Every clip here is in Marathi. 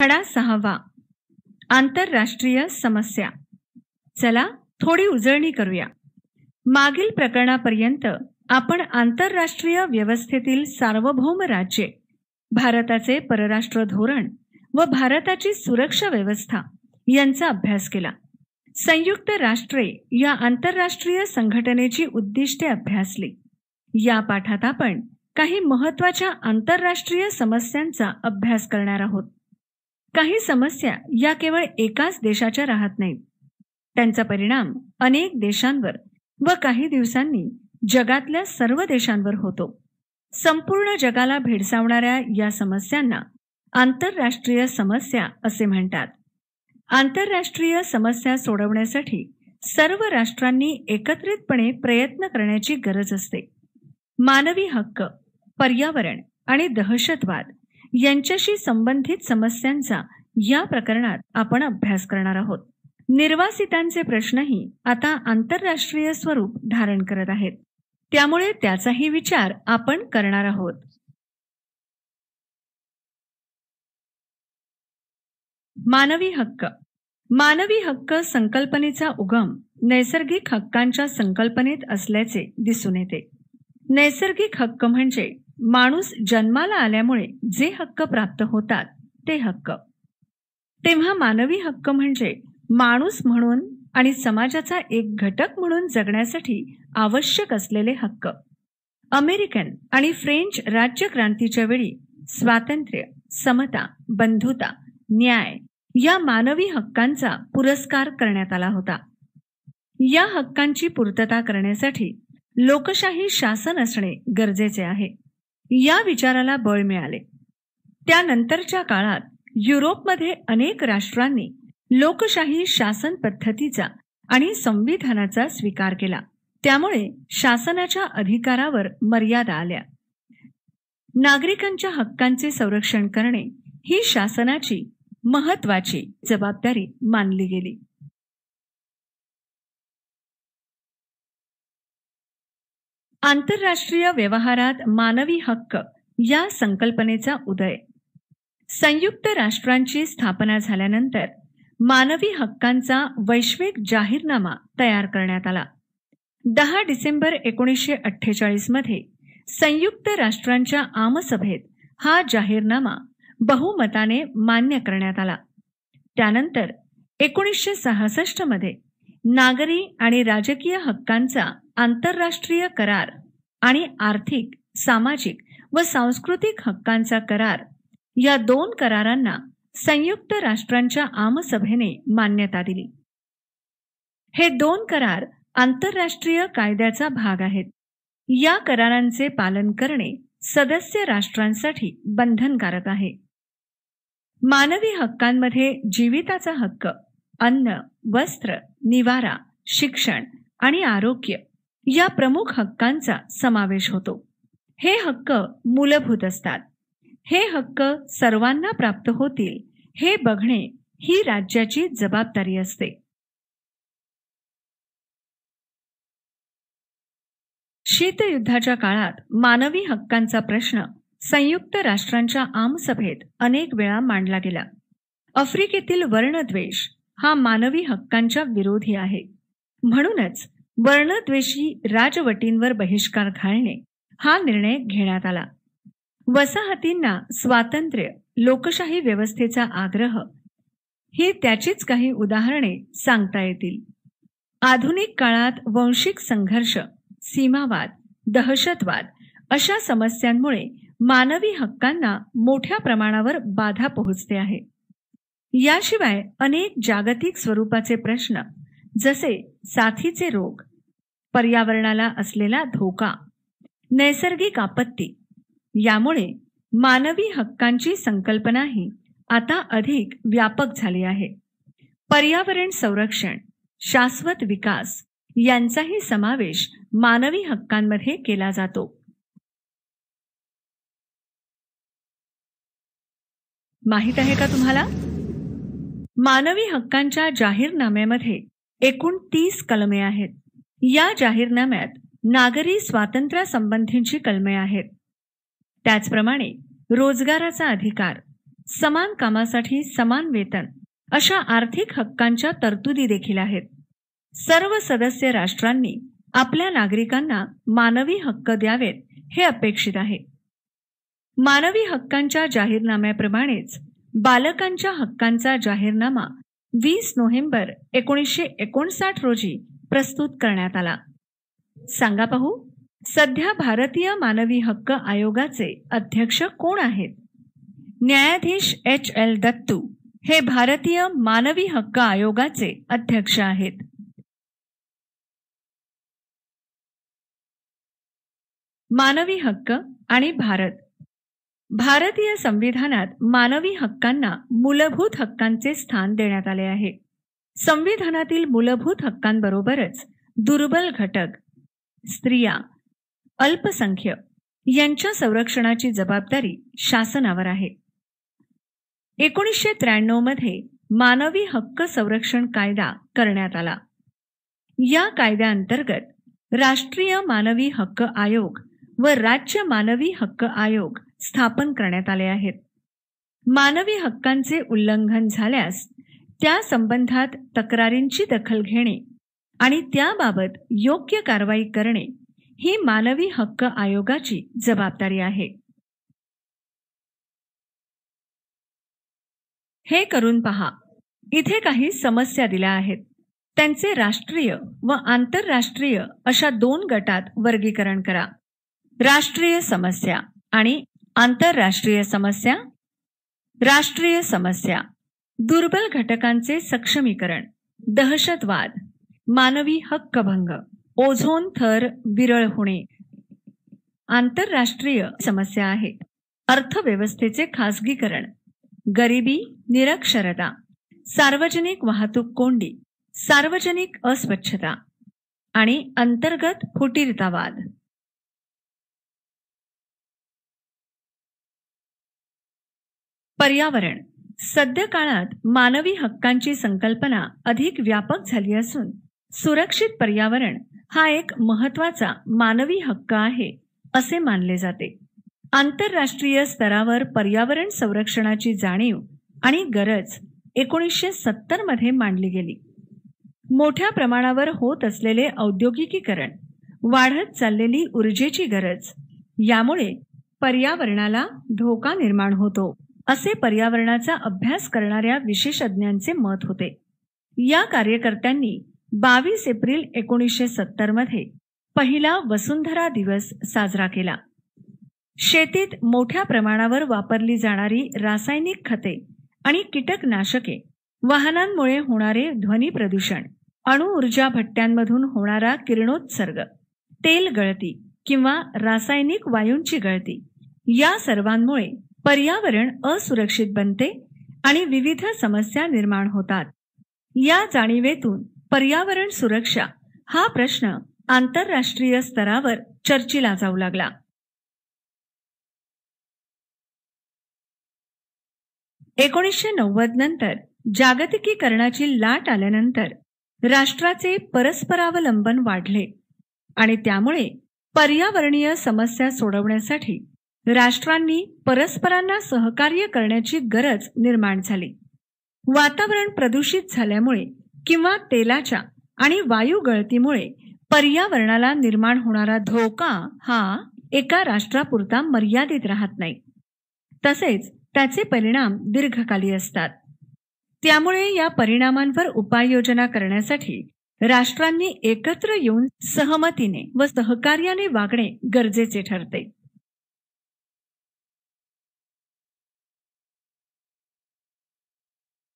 धडा 6वा. आंतरराष्ट्रीय समस्या. चला थोडी उजळणी करूया. मागील प्रकरणापर्यंत आपण आंतरराष्ट्रीय व्यवस्थेतील सार्वभौम राज्ये, भारताचे परराष्ट्र धोरण व भारताची सुरक्षा व्यवस्था यांचा अभ्यास केला. संयुक्त राष्ट्रे या आंतरराष्ट्रीय संघटनेची उद्दिष्टे अभ्यासली. या पाठात आपण काही महत्त्वाच्या आंतरराष्ट्रीय समस्यांचा अभ्यास करणार आहोत. काही समस्या या केवळ एकाच देशाच्या राहत नाहीत. त्यांचा परिणाम अनेक देशांवर व काही दिवसांनी जगातल्या सर्व देशांवर होतो. संपूर्ण जगाला भेडसावणाऱ्या या समस्यांना आंतरराष्ट्रीय समस्या असे म्हणतात. आंतरराष्ट्रीय समस्या सोडवण्यासाठी सर्व राष्ट्रांनी एकत्रितपणे प्रयत्न करण्याची गरज असते. मानवी हक्क, पर्यावरण आणि दहशतवाद यांच्याशी संबंधित समस्यांचा या प्रकरणात आपण अभ्यास करणार आहोत. निर्वासितांचे प्रश्नही आता आंतरराष्ट्रीय स्वरूप धारण करत आहेत, त्यामुळे त्याचाही विचार आपण करणार आहोत. मानवी हक्क. मानवी हक्क संकल्पनेचा उगम नैसर्गिक हक्कांच्या संकल्पनेत असल्याचे दिसून येते. नैसर्गिक हक्क म्हणजे माणूस जन्माला आल्यामुळे जे हक्क प्राप्त होतात ते हक्क. तेव्हा मानवी हक्क म्हणजे माणूस म्हणून आणि समाजाचा एक घटक म्हणून जगण्यासाठी आवश्यक असलेले हक्क. अमेरिकन आणि फ्रेंच राज्यक्रांतीच्या वेळी स्वातंत्र्य, समता, बंधुता, न्याय या मानवी हक्कांचा पुरस्कार करण्यात आला होता. या हक्कांची पूर्तता करण्यासाठी लोकशाही शासन असणे गरजेचे आहे. या विचाराला बळ मिळाले. त्यानंतरच्या काळात युरोपमध्ये अनेक राष्ट्रांनी लोकशाही शासन पद्धतीचा आणि संविधानाचा स्वीकार केला. त्यामुळे शासनाच्या अधिकारावर मर्यादा आल्या. नागरिकांच्या हक्कांचे संरक्षण करणे ही शासनाची महत्त्वाची जबाबदारी मानली गेली. आंतरराष्ट्रीय व्यवहारात मानवी हक्क या संकल्पनेचा उदय. संयुक्त राष्ट्रांची स्थापना झाल्यानंतर मानवी हक्कांचा वैश्विक जाहीरनामा तयार करण्यात आला. 10 डिसेंबर 1948 मध्ये संयुक्त राष्ट्रांच्या आमसभेत हा जाहीरनामा बहुमताने मान्य करण्यात आला. त्यानंतर 1966 मध्ये नागरी आणि राजकीय हक्कांचा आंतरराष्ट्रीय करार आणि आर्थिक, सामाजिक व सांस्कृतिक हक्कांचा करार या 2 करारांना संयुक्त राष्ट्रांच्या आमसभेने मान्यता दिली. हे 2 करार आंतरराष्ट्रीय कायद्याचा भाग आहेत. या करारांचे पालन करणे सदस्य राष्ट्रांसाठी बंधनकारक आहे. मानवी हक्कांमध्ये जीविताचा हक्क, अन्न, वस्त्र, निवारा, शिक्षण आणि आरोग्य या प्रमुख हक्कांचा समावेश होतो. हे हक्क मूलभूत असतात. हे हक्क सर्वांना प्राप्त होतील हे बघणे ही राज्याची जबाबदारी असते. शीतयुद्धाच्या काळात मानवी हक्कांचा प्रश्न संयुक्त राष्ट्रांच्या आमसभेत अनेक वेळा मांडला गेला. आफ्रिकेतील वर्णद्वेष हा मानवी हक्कांच्या विरोधी आहे. म्हणूनच वर्णद्वेषी राजवटींवर बहिष्कार घालणे हा निर्णय घेण्यात आला. वसाहतींना स्वातंत्र्य, लोकशाही व्यवस्थेचा आग्रह ही त्याचीच काही उदाहरणे सांगता येतील. आधुनिक काळात वंशिक संघर्ष, सीमावाद, दहशतवाद अशा समस्यांमुळे मानवी हक्कांना मोठ्या प्रमाणावर बाधा पोहोचते आहे. याशिवाय अनेक जागतिक स्वरूपाचे प्रश्न जसे साथीचे रोग, पर्यावरणाला असलेला धोका, नैसर्गिक आपत्ती यामुळे मानवी हक्कांची संकल्पनाही आता अधिक व्यापक झाली आहे. पर्यावरण संरक्षण, शाश्वत विकास यांचाही समावेश मानवी हक्कांमध्ये केला जातो. माहित आहे का तुम्हाला? मानवी हक्कांच्या जाहीरनाम्यामध्ये एकूण 30 कलमे आहेत. या जाहीरनाम्यात नागरी स्वातंत्र्यासंबंधीची कलमे आहेत. त्याचप्रमाणे रोजगाराचा अधिकार, समान कामासाठी समान वेतन अशा आर्थिक हक्कांच्या तरतुदी देखील आहेत. सर्व सदस्य राष्ट्रांनी आपल्या नागरिकांना मानवी हक्क द्यावेत हे अपेक्षित आहे. मानवी हक्कांच्या जाहीरनाम्याप्रमाणेच बालकांच्या हक्कांचा जाहीरनामा 20 नोव्हेंबर 1959 रोजी प्रस्तुत करण्यात आला. सांगा पाहू, सध्या भारतीय मानवी हक्क आयोगाचे अध्यक्ष कोण आहेत? न्यायाधीश H.L. दत्तू हे भारतीय मानवी हक्क आयोगाचे अध्यक्ष आहेत. मानवी हक्क आणि भारत. भारतीय संविधानात मानवी हक्कांना मूलभूत हक्कांचे स्थान देण्यात आले आहे. संविधानातील मूलभूत हक्कांबरोबरच दुर्बल घटक, स्त्रिया, अल्पसंख्य यांच्या संरक्षणाची जबाबदारी शासनावर आहे. 1993 मध्ये मानवी हक्क संरक्षण कायदा करण्यात आला. या कायद्याअंतर्गत राष्ट्रीय मानवी हक्क आयोग व राज्य मानवी हक्क आयोग स्थापन करण्यात आले आहेत. मानवी हक्कांचे उल्लंघन झाल्यास त्या संबंधात तक्रारींची दखल घेणे आणि त्याबाबत योग्य कारवाई करणे ही मानवी हक्क आयोगाची जबाबदारी आहे. हे करून पहा. इथे काही समस्या दिल्या आहेत. त्यांचे राष्ट्रीय व आंतरराष्ट्रीय अशा 2 गटात वर्गीकरण करा. राष्ट्रीय समस्या आणि आंतरराष्ट्रीय समस्या. राष्ट्रीय समस्या: दुर्बल घटकांचे सक्षमीकरण, दहशतवाद, मानवी हक्कभंग, ओझोन थर विरळ होणे. आंतरराष्ट्रीय समस्या आहेत: अर्थव्यवस्थेचे खासगीकरण, गरिबी, निरक्षरता, सार्वजनिक वाहतूक कोंडी, सार्वजनिक अस्वच्छता आणि अंतर्गत फुटीरतावाद. पर्यावरण. सध्या काळात मानवी हक्कांची संकल्पना अधिक व्यापक झाली असून सुरक्षित पर्यावरण हा एक महत्त्वाचा मानवी हक्क आहे असे मानले जाते. आंतरराष्ट्रीय स्तरावर पर्यावरण संरक्षणाची जाणीव आणि गरज 1970 मध्ये मांडली गेली. मोठ्या प्रमाणावर होत असलेले औद्योगिकीकरण, वाढत चाललेली ऊर्जेची गरज यामुळे पर्यावरणाला धोका निर्माण होतो असे पर्यावरणाचा अभ्यास करणाऱ्या विशेषज्ञांचे मत होते. या कार्यकर्त्यांनी 22 एप्रिल 1970 मध्ये पहिला वसुंधरा दिवस साजरा केला. शेतीत मोठ्या प्रमाणावर वापरली जाणारी रासायनिक खते आणि कीटकनाशके, वाहनांमुळे होणारे ध्वनी प्रदूषण, अणुऊर्जा भट्ट्यांमधून होणारा किरणोत्सर्ग, तेल गळती किंवा रासायनिक वायूंची गळती या सर्वांमुळे पर्यावरण असुरक्षित बनते आणि विविध समस्या निर्माण होतात. या जाणीवेतून पर्यावरण सुरक्षा हा प्रश्न आंतरराष्ट्रीय स्तरावर चर्चेला जाऊ लागला. नंतर जागतिकीकरणाची लाट आल्यानंतर राष्ट्राचे परस्परावलंबन वाढले आणि त्यामुळे पर्यावरणीय समस्या सोडवण्यासाठी राष्ट्रांनी परस्परांना सहकार्य करण्याची गरज निर्माण झाली. वातावरण प्रदूषित झाल्यामुळे किंवा तेलाच्या आणि वायू गळतीमुळे पर्यावरणाला निर्माण होणारा धोका हा एका राष्ट्रापुरता मर्यादित राहत नाही. तसेच त्याचे परिणाम दीर्घकाली असतात. त्यामुळे या परिणामांवर उपाययोजना करण्यासाठी राष्ट्रांनी एकत्र येऊन सहमतीने व सहकार्याने वागणे गरजेचे ठरते.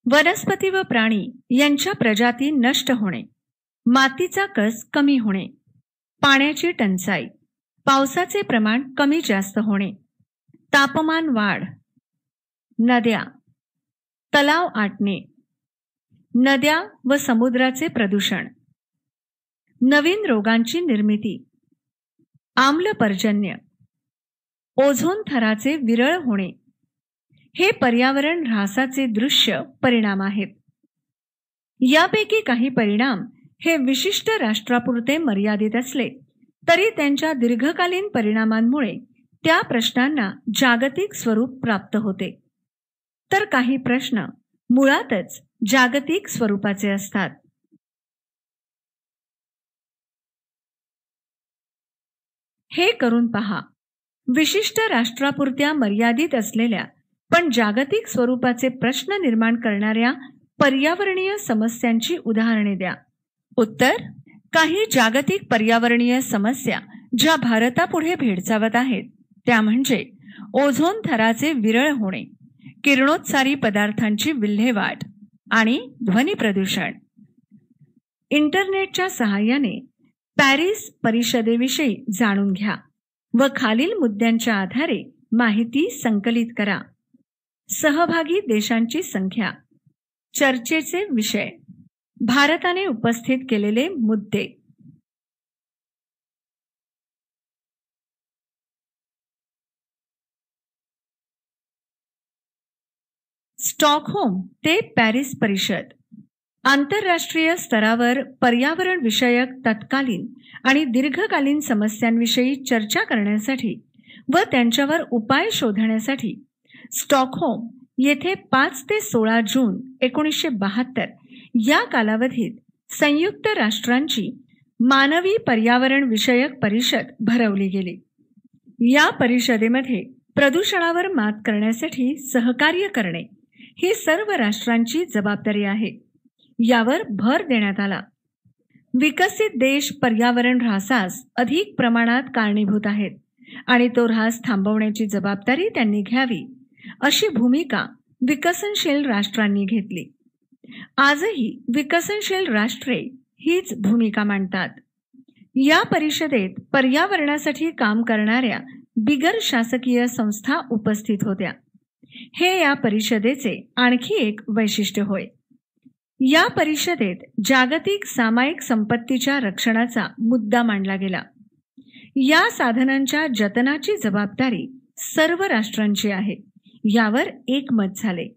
वनस्पती व प्राणी यांच्या प्रजाती नष्ट होणे, मातीचा कस कमी होणे, पाण्याची टंचाई, पावसाचे प्रमाण कमी जास्त होणे, तापमान वाढ, नद्या, तलाव आटणे, नद्या व समुद्राचे प्रदूषण, नवीन रोगांची निर्मिती, आम्ल पर्जन्य, ओझोन थराचे विरळ होणे हे पर्यावरण ऱ्हासाचे दृश्य परिणाम आहेत. यापैकी काही परिणाम हे विशिष्ट राष्ट्रापुरते मर्यादित असले तरी त्यांच्या दीर्घकालीन परिणामांमुळे त्या प्रश्नांना जागतिक स्वरूप प्राप्त होते. तर काही प्रश्न मुळातच जागतिक स्वरूपाचे असतात. हे करून पहा. विशिष्ट राष्ट्रापुरत्या मर्यादित असलेल्या पण जागतिक स्वरूपाचे प्रश्न निर्माण करणाऱ्या पर्यावरणीय समस्यांची उदाहरणे द्या. उत्तर: काही जागतिक पर्यावरणीय समस्या ज्या भारतापुढे भेडसावत आहेत त्या म्हणजे ओझोन थराचे विरळ होणे, किरणोत्सारी पदार्थांची विल्हेवाट आणि ध्वनी प्रदूषण. इंटरनेटच्या सहाय्याने पॅरिस परिषदेविषयी जाणून घ्या व खालील मुद्द्यांच्या आधारे माहिती संकलित करा. सहभागी देशांची संख्या, चर्चेचे विषय, भारताने उपस्थित केलेले मुद्दे. स्टॉकहोम ते पॅरिस परिषद. आंतरराष्ट्रीय स्तरावर पर्यावरण विषयक तत्कालीन आणि दीर्घकालीन समस्यांविषयी चर्चा करण्यासाठी व त्यांच्यावर उपाय शोधण्यासाठी स्टॉकहोम येथे 5 ते 16 जून 1972 या कालावधीत संयुक्त राष्ट्रांची मानवी पर्यावरण विषयक परिषद भरवली गेली. या परिषदेमध्ये प्रदूषणावर मात करण्यासाठी सहकार्य करणे ही सर्व राष्ट्रांची जबाबदारी आहे, यावर भर देण्यात आला. विकसित देश पर्यावरण ऱ्हासास अधिक प्रमाणात कारणीभूत आहेत आणि तो ऱ्हास थांबवण्याची जबाबदारी त्यांनी घ्यावी, अशी भूमिका विकसनशील राष्ट्रांनी घेतली. आजही विकसनशील राष्ट्रे हीच भूमिका मांडतात. या परिषदेत पर्यावरणासाठी काम करणाऱ्या बिगर शासकीय संस्था उपस्थित होत्या. हे या परिषदेचे आणखी एक वैशिष्ट्य होय. या परिषदेत जागतिक सामायिक संपत्तीच्या रक्षणाचा मुद्दा मांडला गेला. या साधनांच्या जतनाची जबाबदारी सर्व राष्ट्रांची आहे, यावर एकमत झाले.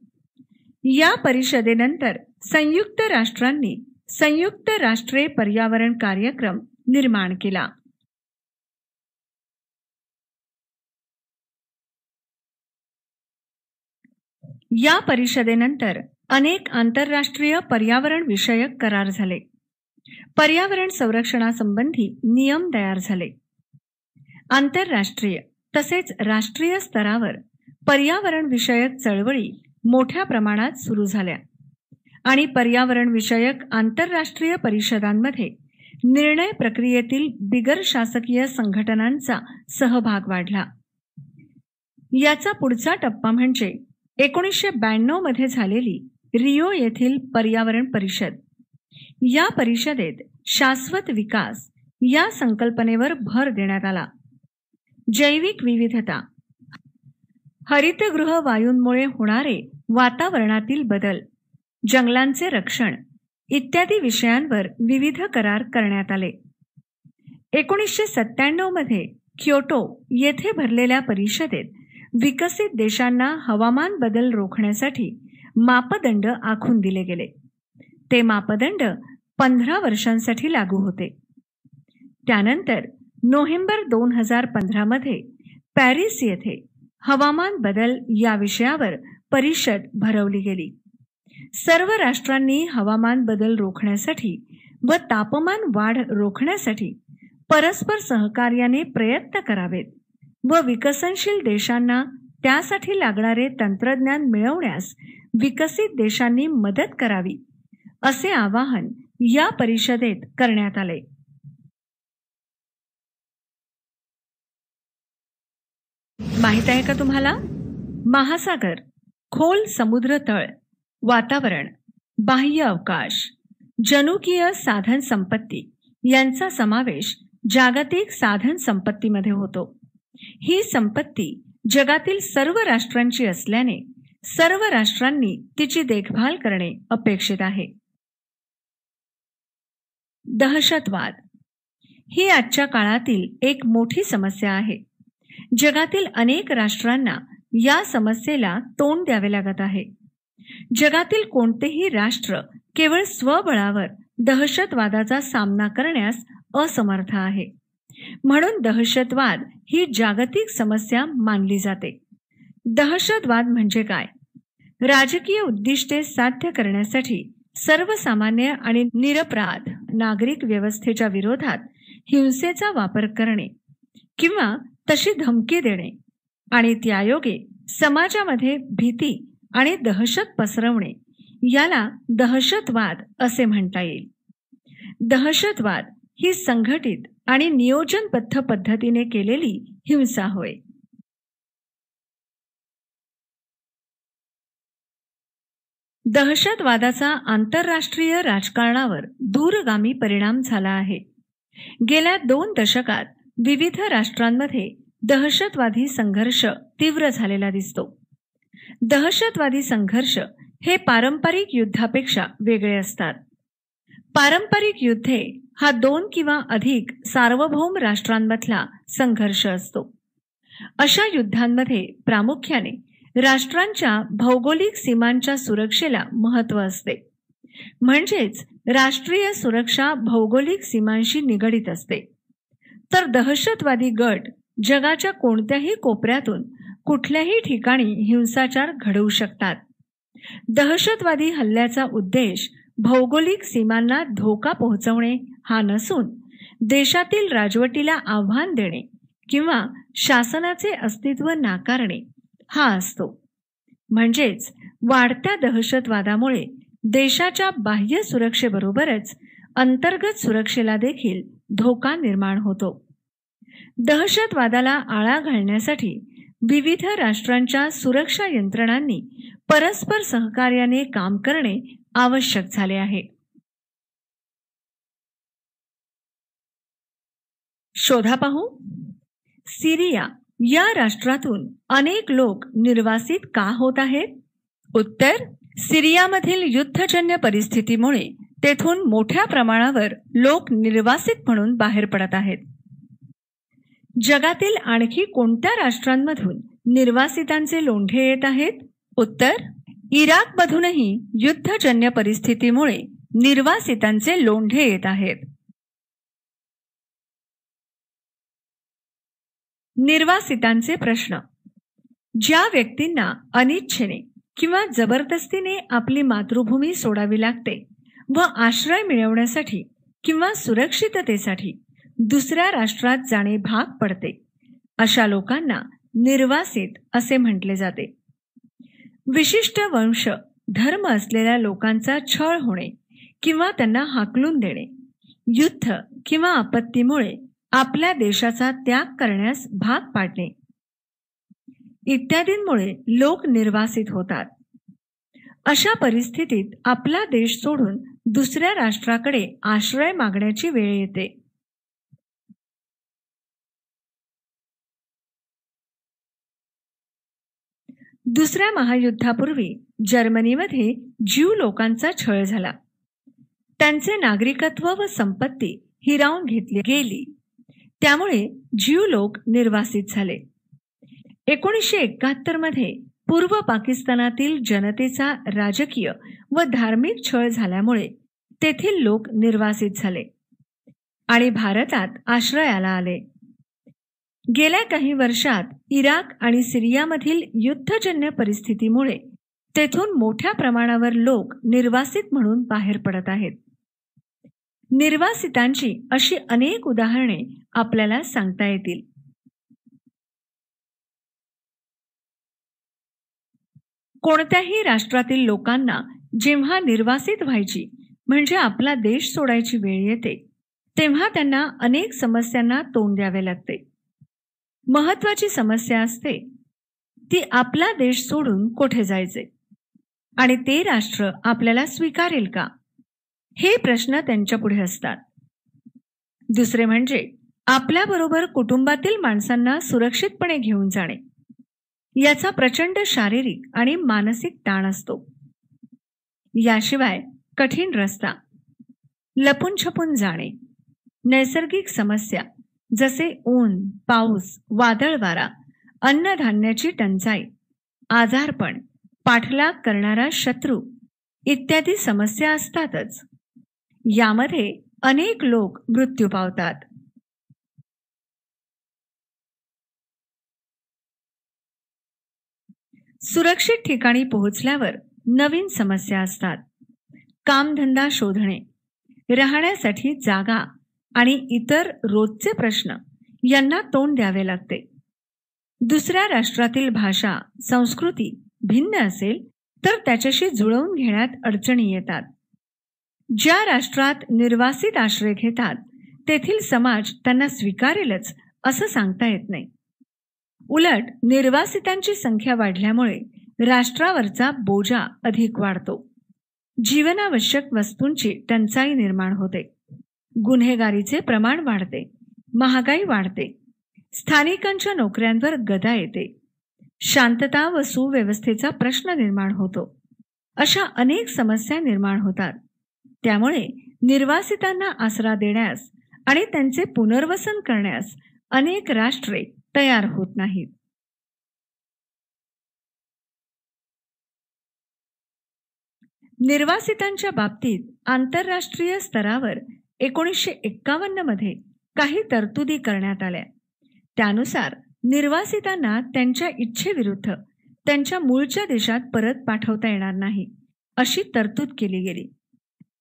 या परिषदेनंतर संयुक्त राष्ट्रांनी संयुक्त राष्ट्रे पर्यावरण कार्यक्रम निर्माण केला. या परिषदेनंतर अनेक आंतरराष्ट्रीय पर्यावरण विषयक करार झाले. पर्यावरण संरक्षणासंबंधी नियम तयार झाले. आंतरराष्ट्रीय तसेच राष्ट्रीय स्तरावर पर्यावरण विषयक चळवळी मोठ्या प्रमाणात सुरू झाल्या आणि पर्यावरण विषयक आंतरराष्ट्रीय परिषदांमध्ये निर्णय प्रक्रियेतील बिगर शासकीय संघटनांचा सहभाग वाढला. याचा पुढचा टप्पा म्हणजे 1992 मध्ये झालेली रिओ येथील पर्यावरण परिषद. या परिषदेत शाश्वत विकास या संकल्पनेवर भर देण्यात आला. जैविक विविधता, हरितगृह वायूंमुळे होणारे वातावरणातील बदल, जंगलांचे रक्षण इत्यादी विषयांवर विविध करार करण्यात आले. 1997 मध्ये क्योटो येथे भरलेल्या परिषदेत विकसित देशांना हवामान बदल रोखण्यासाठी मापदंड आखून दिले गेले. ते मापदंड 15 वर्षांसाठी लागू होते. त्यानंतर नोव्हेंबर 2015 मध्ये पॅरिस येथे हवामान बदल या विषयावर परिषद भरवली गेली. सर्व राष्ट्रांनी हवामान बदल रोखण्यासाठी व तापमान वाढ रोखण्यासाठी परस्पर सहकार्याने प्रयत्न करावेत व विकसनशील देशांना त्यासाठी लागणारे तंत्रज्ञान मिळवण्यास विकसित देशांनी मदत करावी, असे आवाहन या परिषदेत करण्यात आले. माहित आहे का तुम्हाला? महासागर, खोल समुद्र तळ, वातावरण, बाह्य अवकाश, जनुकीय साधन संपत्ती यांचा समावेश जागतिक साधन संपत्तीमध्ये होतो. ही संपत्ती जगातील सर्व राष्ट्रांची असल्याने सर्व राष्ट्रांनी तिची देखभाल करणे अपेक्षित आहे. दहशतवाद ही आजच्या काळातील एक मोठी समस्या आहे. जगातील अनेक राष्ट्रांना या समस्येला तोंड द्यावे लागत आहे. जगातील कोणतेही राष्ट्र केवळ स्वबळावर दहशतवादाचा सामना करण्यास असमर्थ आहे. म्हणून दहशतवाद ही जागतिक समस्या मानली जाते. दहशतवाद म्हणजे काय? राजकीय उद्दिष्टे साध्य करण्यासाठी सर्वसामान्य आणि निरपराध नागरिक व्यवस्थेच्या विरोधात हिंसेचा वापर करणे किंवा तशी धमकी देणे आणि त्यायोगे समाजामध्ये भीती आणि दहशत पसरवणे याला दहशतवाद असे म्हणता येईल. दहशतवाद ही संघटित आणि नियोजनबद्ध पद्धतीने केलेली हिंसा होय. दहशतवादाचा आंतरराष्ट्रीय राजकारणावर दूरगामी परिणाम झाला आहे. गेल्या 2 दशकात विविध राष्ट्रांमध्ये दहशतवादी संघर्ष तीव्र झालेला दिसतो. दहशतवादी संघर्ष हे पारंपरिक युद्धापेक्षा वेगळे असतात. पारंपरिक युद्धे हा 2 किंवा अधिक सार्वभौम राष्ट्रांमधला संघर्ष असतो. अशा युद्धांमध्ये प्रामुख्याने राष्ट्रांच्या भौगोलिक सीमांच्या सुरक्षेला महत्त्व असते. म्हणजेच राष्ट्रीय सुरक्षा भौगोलिक सीमांशी निगडित असते. तर दहशतवादी गट जगाच्या कोणत्याही कोपऱ्यातून कुठल्याही ठिकाणी हिंसाचार घडवू शकतात. दहशतवादी हल्ल्याचा उद्देश भौगोलिक सीमांना धोका पोहोचवणे हा नसून देशातील राजवटीला आव्हान देणे किंवा शासनाचे अस्तित्व नाकारणे हा असतो. म्हणजेच वाढत्या दहशतवादामुळे देशाच्या बाह्य सुरक्षेबरोबरच अंतर्गत सुरक्षेला देखील धोका निर्माण होतो. दहशतवादाला आळा घालण्यासाठी विविध राष्ट्रांच्या सुरक्षा यंत्रणांनी परस्पर सहकार्याने काम करणे आवश्यक झाले आहे. शोधा पाहू. सिरिया या राष्ट्रातून अनेक लोक निर्वासित का होत आहेत? उत्तर: सिरियामधील युद्धजन्य परिस्थितीमुळे तेथून मोठ्या प्रमाणावर लोक निर्वासित म्हणून बाहेर पडत आहेत. जगातील आणखी कोणत्या राष्ट्रांमधून निर्वासितांचे लोंढे येत आहेत? उत्तर: इराकमधूनही युद्धजन्य परिस्थितीमुळे निर्वासितांचे लोंढे येत आहेत. निर्वासितांचे प्रश्न. ज्या व्यक्तींना अनिच्छेने किंवा जबरदस्तीने आपली मातृभूमी सोडावी लागते व आश्रय मिळवण्यासाठी किंवा सुरक्षिततेसाठी दुसऱ्या राष्ट्रात जाणे भाग पडते, अशा लोकांना निर्वासित असे म्हटले जाते. विशिष्ट वंश, धर्म असलेल्या लोकांचा छळ होणे किंवा त्यांना हाकलून देणे, युद्ध किंवा आपत्तीमुळे आपल्या देशाचा त्याग करण्यास भाग पाडणे इत्यादींमुळे लोक निर्वासित होतात. अशा परिस्थितीत आपला देश सोडून दुसऱ्या राष्ट्राकडे आश्रय मागण्याची वेळ येते. दुसऱ्या महायुद्धापूर्वी जर्मनीमध्ये ज्यू लोकांचा छळ झाला. त्यांचे नागरिकत्व व संपत्ती हिरावून घेतली गेली. त्यामुळे ज्यू लोक निर्वासित झाले. 1971 मध्ये पूर्व पाकिस्तानातील जनतेचा राजकीय व धार्मिक छळ झाल्यामुळे तेथील लोक निर्वासित झाले आणि भारतात आश्रयाला आले. गेल्या काही वर्षात इराक आणि सिरियामधील युद्धजन्य परिस्थितीमुळे तेथून मोठ्या प्रमाणावर लोक निर्वासित म्हणून बाहेर पडत आहेत. निर्वासितांची अशी अनेक उदाहरणे आपल्याला सांगता येतील. कोणत्याही राष्ट्रातील लोकांना जेव्हा निर्वासित व्हायची म्हणजे आपला देश सोडायची वेळ येते, तेव्हा त्यांना अनेक समस्यांना तोंड द्यावे लागते. महत्वाची समस्या असते ती आपला देश सोडून कुठे जायचे आणि ते राष्ट्र आपल्याला स्वीकारेल का, हे प्रश्न त्यांच्या पुढे असतात. दुसरे म्हणजे आपल्याबरोबर कुटुंबातील माणसांना सुरक्षितपणे घेऊन जाणे. याचा प्रचंड शारीरिक आणि मानसिक ताण असतो. याशिवाय कठीण रस्ता, लपून छपून जाणे, नैसर्गिक समस्या जसे ऊन, पाऊस, वादळ वारा, अन्नधान्याची टंचाई, आजारपण, पाठलाग करणारा शत्रू इत्यादी समस्या असतातच. यामध्ये अनेक लोक मृत्यू पावतात. सुरक्षित ठिकाणी पोहोचल्यावर नवीन समस्या असतात. कामधंदा शोधणे, राहण्यासाठी जागा आणि इतर रोजचे प्रश्न यांना तोंड द्यावे लागते. दुसऱ्या राष्ट्रातील भाषा, संस्कृती भिन्न असेल तर त्याच्याशी जुळवून घेण्यात अडचणी येतात. ज्या राष्ट्रात निर्वासित आश्रय घेतात तेथील समाज त्यांना स्वीकारेलच असं सांगता येत नाही. उलट निर्वासितांची संख्या वाढल्यामुळे राष्ट्रावरचा बोजा अधिक वाढतो. जीवनावश्यक वस्तूंची टंचाई निर्माण होते. गुन्हेगारीचे प्रमाण वाढते. महागाई वाढते. स्थानिकांच्या नोकऱ्यांवर गदा येते. शांतता व सुव्यवस्थेचा प्रश्न निर्माण होतो. अशा अनेक समस्या निर्माण होतात. त्यामुळे निर्वासितांना आसरा देण्यास आणि त्यांचे पुनर्वसन करण्यास अनेक राष्ट्रे तयार होत नाहीत. निर्वासितांच्या बाबतीत आंतरराष्ट्रीय स्तरावर 1951 मध्ये काही तरतुदी करण्यात आल्या. त्यानुसार निर्वासितांना त्यांच्या इच्छेविरुद्ध त्यांच्या मूळच्या देशात परत पाठवता येणार नाही अशी तरतूद केली गेली.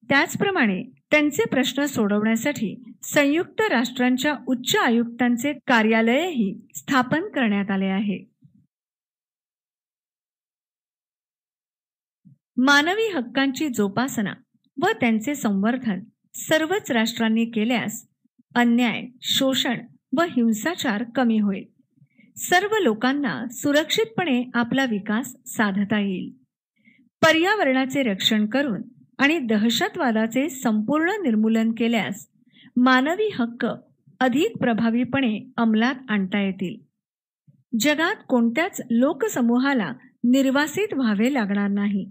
त्याचप्रमाणे त्यांचे प्रश्न सोडवण्यासाठी संयुक्त राष्ट्रांच्या उच्च आयुक्तांचे कार्यालयही स्थापन करण्यात आले आहे. मानवी हक्कांची जोपासना व त्यांचे संवर्धन सर्वच राष्ट्रांनी केल्यास अन्याय, शोषण व हिंसाचार कमी होईल. सर्व लोकांना सुरक्षितपणे आपला विकास साधता येईल. पर्यावरणाचे रक्षण करून आणि दहशतवादाचे संपूर्ण निर्मूलन केल्यास मानवी हक्क अधिक प्रभावीपणे अंमलात आणता येतील. जगात कोणत्याच लोकसमूहाला निर्वासित व्हावे लागणार नाही.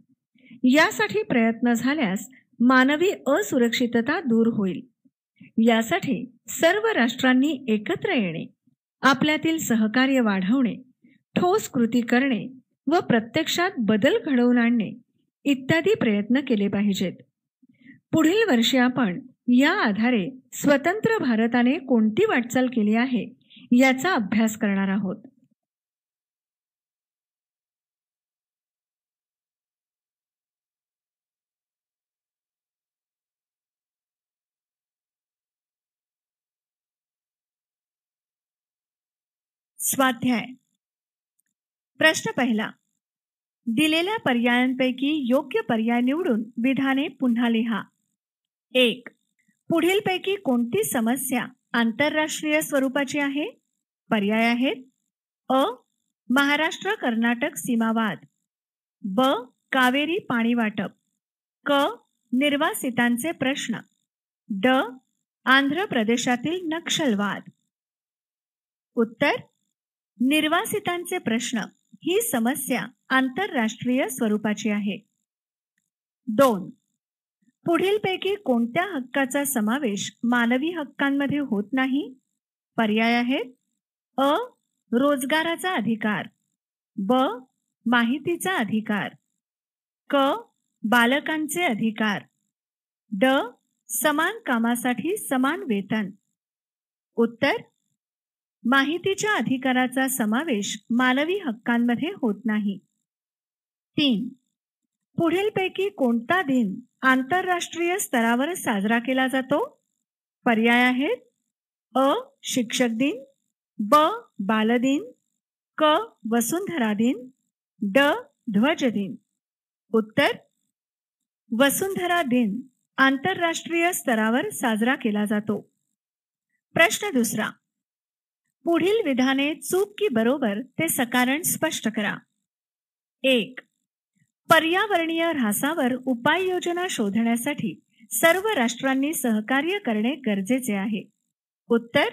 यासाठी प्रयत्न झाल्यास मानवी असुरक्षितता दूर होईल. यासाठी सर्व राष्ट्रांनी एकत्र येणे, आपल्यातील सहकार्य वाढवणे, ठोस कृती करणे व प्रत्यक्षात बदल घडवून आणणे इत्यादी प्रयत्न केले पाहिजेत. पुढील वर्षी आपण या आधारे स्वतंत्र भारताने कोणती वाटचाल केली आहे याचा अभ्यास करणार आहोत. स्वाध्याय. प्रश्न पहिला. दिलेल्या पर्यायांपैकी योग्य पर्याय निवडून विधाने पुन्हा लिहा. 1. पुढीलपैकी कोणती समस्या आंतरराष्ट्रीय स्वरूपाची आहे? पर्याय आहेत: अ. महाराष्ट्र कर्नाटक सीमावाद, ब. कावेरी पाणी वाटप, क. निर्वासितांचे प्रश्न, ड. आंध्र प्रदेशातील नक्षलवाद. उत्तर: निर्वासितांचे प्रश्न ही समस्या आंतरराष्ट्रीय स्वरूपाची आहे. 2. पुढीलपैकी कोणत्या हक्काचा समावेश मानवी हक्कांमध्ये होत नाही? पर्याय आहेत: अ. रोजगाराचा अधिकार, ब. माहितीचा अधिकार, क. बालकांचे अधिकार, ड. समान कामासाठी समान वेतन. उत्तर: माहितीच्या अधिकाराचा समावेश मानवी हक्कांमध्ये होत नाही. 3. पुढीलपैकी कोणता दिन आंतरराष्ट्रीय स्तरावर साजरा केला जातो? पर्याय आहेत: अ. शिक्षक दिन, ब. बालदिन, क. वसुंधरा दिन, ड. ध्वज दिन. उत्तर: वसुंधरा दिन आंतरराष्ट्रीय स्तरावर साजरा केला जातो. प्रश्न दुसरा. पुढील विधाने चूक की बरोबर ते सकारण स्पष्ट करा. 1. पर्यावरणीय ऱ्हासावर उपाययोजना शोधण्यासाठी सर्व राष्ट्रांनी सहकार्य करणे गरजेचे आहे. उत्तर: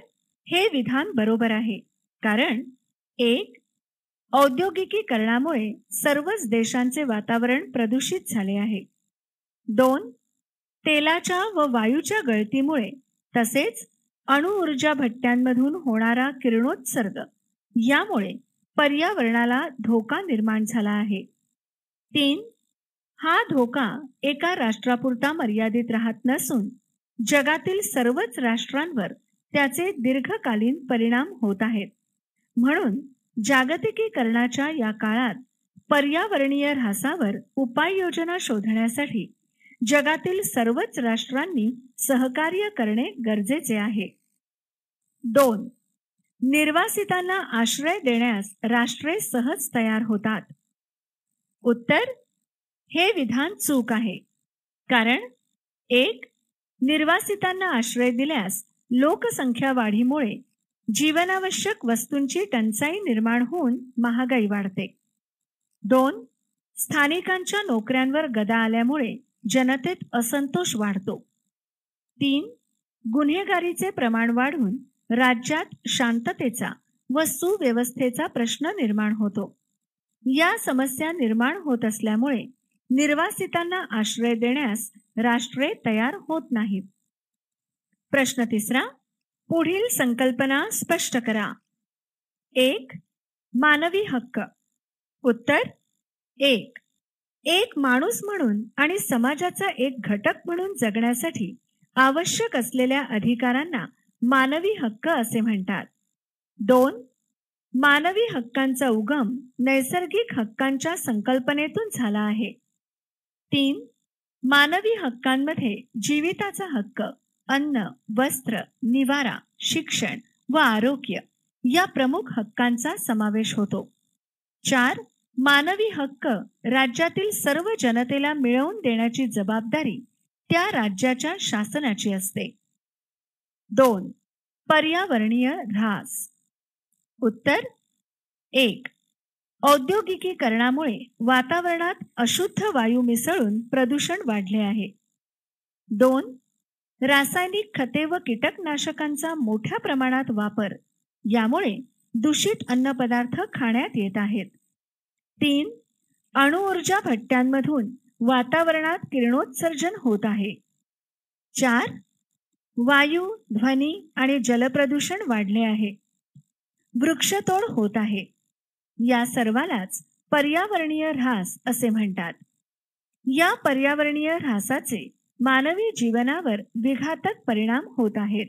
हे विधान बरोबर आहे. कारण 1. औद्योगिकीकरणामुळे सर्वच देशांचे वातावरण प्रदूषित झाले आहे. 2. तेलाच्या व वायूच्या गळतीमुळे तसेच अणुऊर्जा भट्ट्यांमधून होणारा किरणोत्सर्ग यामुळे पर्यावरणाला धोका निर्माण झाला आहे. 3. हा धोका एका राष्ट्रापुरता मर्यादित राहत नसून जगातील सर्वच राष्ट्रांवर त्याचे दीर्घकालीन परिणाम होत आहेत. म्हणून जागतिकीकरणाच्या या काळात पर्यावरणीय ऱ्हासावर उपाययोजना शोधण्यासाठी जगातील सर्वच राष्ट्रांनी सहकार्य करणे गरजेचे आहे. 2. निर्वासितांना आश्रय देण्यास राष्ट्रे सहज तयार होतात. उत्तर: हे विधान चूक आहे. कारण 1. निर्वासितांना आश्रय दिल्यास लोकसंख्या वाढीमुळे जीवनावश्यक वस्तूंची टंचाई निर्माण होऊन महागाई वाढते. 2. स्थानिकांच्या नोकऱ्यांवर गदा आल्यामुळे जनतेत असंतोष वाढतो. 3. गुन्हेगारीचे प्रमाण वाढून राज्यात शांततेचा व सुव्यवस्थेचा प्रश्न निर्माण होतो. या समस्या निर्माण होत असल्यामुळे निर्वासितांना आश्रय देण्यास राष्ट्रे तयार होत नाहीत. प्रश्न 3. पुढील संकल्पना स्पष्ट करा. 1. मानवी हक्क. उत्तर: 1. एक माणूस म्हणून आणि समाजाचा एक घटक म्हणून जगण्यासाठी आवश्यक असलेल्या अधिकारांना मानवी हक्क असे म्हणतात. 2. मानवी हक्कांचा उगम नैसर्गिक हक्कांच्या संकल्पनेतून झाला आहे. 3. मानवी हक्कांमध्ये जीविताचा हक्क, अन्न, वस्त्र, निवारा, शिक्षण व आरोग्य या प्रमुख हक्कांचा समावेश होतो. 4. मानवी हक्क राज्यातील सर्व जनतेला मिळवून देण्याची जबाबदारी त्या राज्याच्या शासनाची असते. 2. पर्यावरणीय ऱ्हास. उत्तर: 1. औद्योगिकीकरणामुळे वातावरणात अशुद्ध वायू मिसळून प्रदूषण वाढले आहे. 2. रासायनिक खते व कीटकनाशकांचा मोठ्या प्रमाणात वापर यामुळे दूषित अन्नपदार्थ खाण्यात येत आहेत. 3. अणुऊर्जा भट्ट्यांमधून वातावरणात किरणोत्सर्जन होत आहे. 4. वायू, ध्वनी आणि जलप्रदूषण वाढले आहे. वृक्षतोड होत आहे. या सर्वालाच पर्यावरणीय ऱ्हास असे म्हणतात. या पर्यावरणीय ऱ्हासाचे मानवी जीवनावर विघातक परिणाम होत आहेत.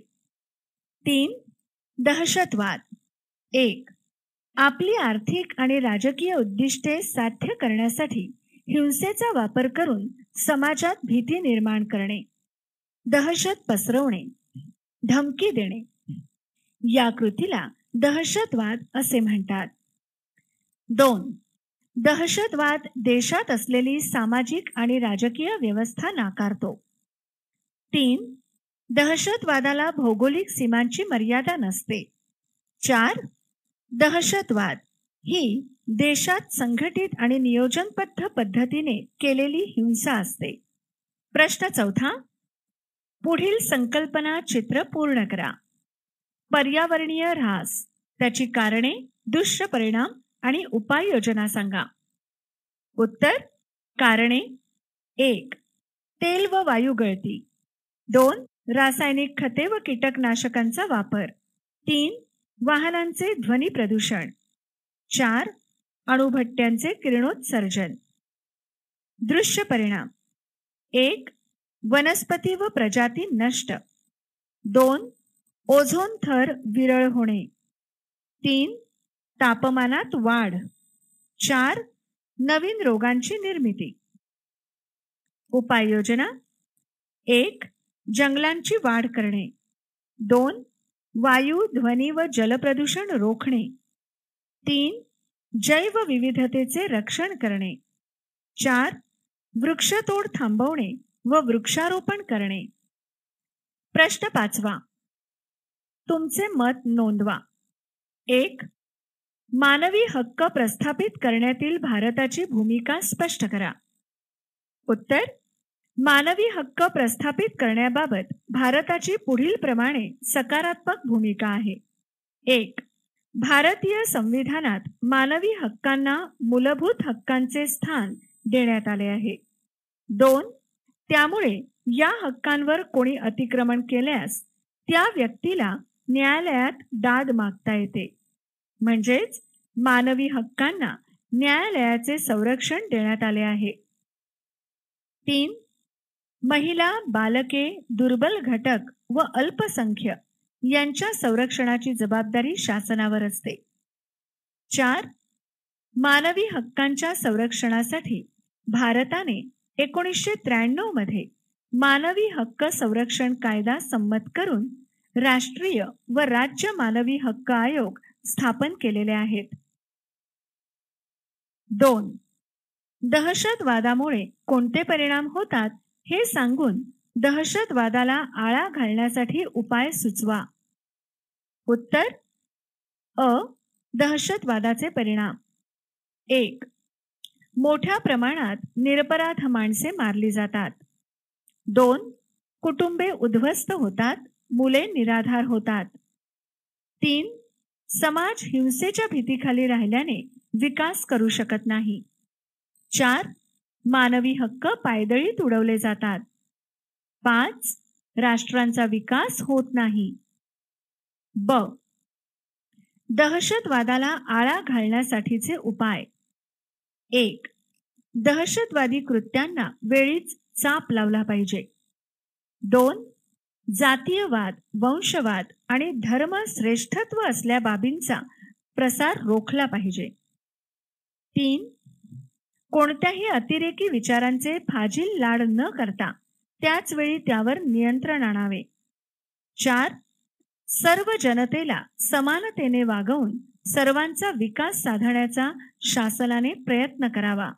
3. दहशतवाद. 1. आपली आर्थिक आणि राजकीय उद्दिष्टे साध्य करण्यासाठी हिंसेचा वापर करून समाजात भीती निर्माण करणे, दहशत पसरवणे, धमकी देणे या कृतीला दहशतवाद असे म्हणतात. 2. दहशतवाद देशात असलेली सामाजिक आणि राजकीय व्यवस्था नाकारतो. 3. दहशतवादाला भौगोलिक सीमांची मर्यादा नसते. 4. दहशतवाद ही देशात संघटित आणि नियोजनबद्ध पद्धतीने केलेली हिंसा असते. प्रश्न 4. पुढील संकल्पना चित्र पूर्ण करा. पर्यावरणीय ऱ्हास, त्याची कारणे, दुष्परिणाम आणि उपाययोजना सांगा. उत्तर: कारणे. 1. तेल व वायू गळती. 2. रासायनिक खते व कीटकनाशकांचा वापर. 3. वाहनांचे ध्वनी प्रदूषण. 4. अणुभट्ट्यांचे किरणोत्सर्जन. दृश्य परिणाम. 1. वनस्पती व प्रजाती नष्ट. 2. ओझोन थर विरळ होणे. 3. तापमानात वाढ. 4. नवीन रोगांची निर्मिती. उपाययोजना. 1. जंगलांची वाढ करणे. 2. वायू, ध्वनी व जलप्रदूषण रोखणे. 3. जैवविविधतेचे रक्षण करणे. 4. वृक्षतोड थांबवणे व वृक्षारोपण करणे. प्रश्न 5. तुमचे मत नोंदवा. 1. मानवी हक्क प्रस्थापित करण्यातील भारताची भूमिका स्पष्ट करा. उत्तर: मानवी हक्क प्रस्थापित करण्याबाबत भारताची पुढील प्रमाणे सकारात्मक भूमिका आहे. 1. भारतीय संविधानात मानवी हक्कांना मूलभूत हक्कांचे स्थान देण्यात आले आहे. 2. त्यामुळे या हक्कांवर कोणी अतिक्रमण केल्यास त्या व्यक्तीला न्यायालयात दाद मागता येते. म्हणजेच मानवी हक्कांना न्यायालयाचे संरक्षण देण्यात आले आहे. 3. महिला, बालके, दुर्बल घटक व अल्पसंख्य यांच्या संरक्षणाची जबाबदारी शासनावर असते. 4. मानवी हक्कांच्या संरक्षणासाठी भारताने 1993 मध्ये मानवी हक्क संरक्षण कायदा संमत करून राष्ट्रीय व राज्य मानवी हक्क आयोग स्थापन केलेले आहेत. 2. दहशतवादामुळे कोणते परिणाम होतात हे सांगून दहशतवादाला आळा घालण्यासाठी उपाय सुचवा. उत्तर अ. दहशतवादाचे परिणाम. 1. मोठ्या प्रमाणात निरपराध माणसे मारली जातात. 2. कुटुंबे उद्ध्वस्त होतात, मुले निराधार होतात. 3. समाज हिंसेच्या भीतीखाली राहिल्याने विकास करू शकत नाही. 4. मानवी हक्क पायदळीत उडवले जातात. 5. राष्ट्रांचा विकास होत नाही. ब. दहशतवादाला आळा घालण्यासाठीचे उपाय. 1. दहशतवादी कृत्यांना वेळीच चाप लावला पाहिजे. 2. जातीयवाद, वंशवाद आणि धर्मश्रेष्ठत्व असल्या बाबींचा प्रसार रोखला पाहिजे. 3. कोणत्याही अतिरेकी विचारांचे फाजील लाड न करता त्याच वेळी त्यावर नियंत्रण आणावे. 4. सर्व जनतेला समानतेने वागवून सर्वांचा विकास साधण्याचा शासनाने प्रयत्न करावा.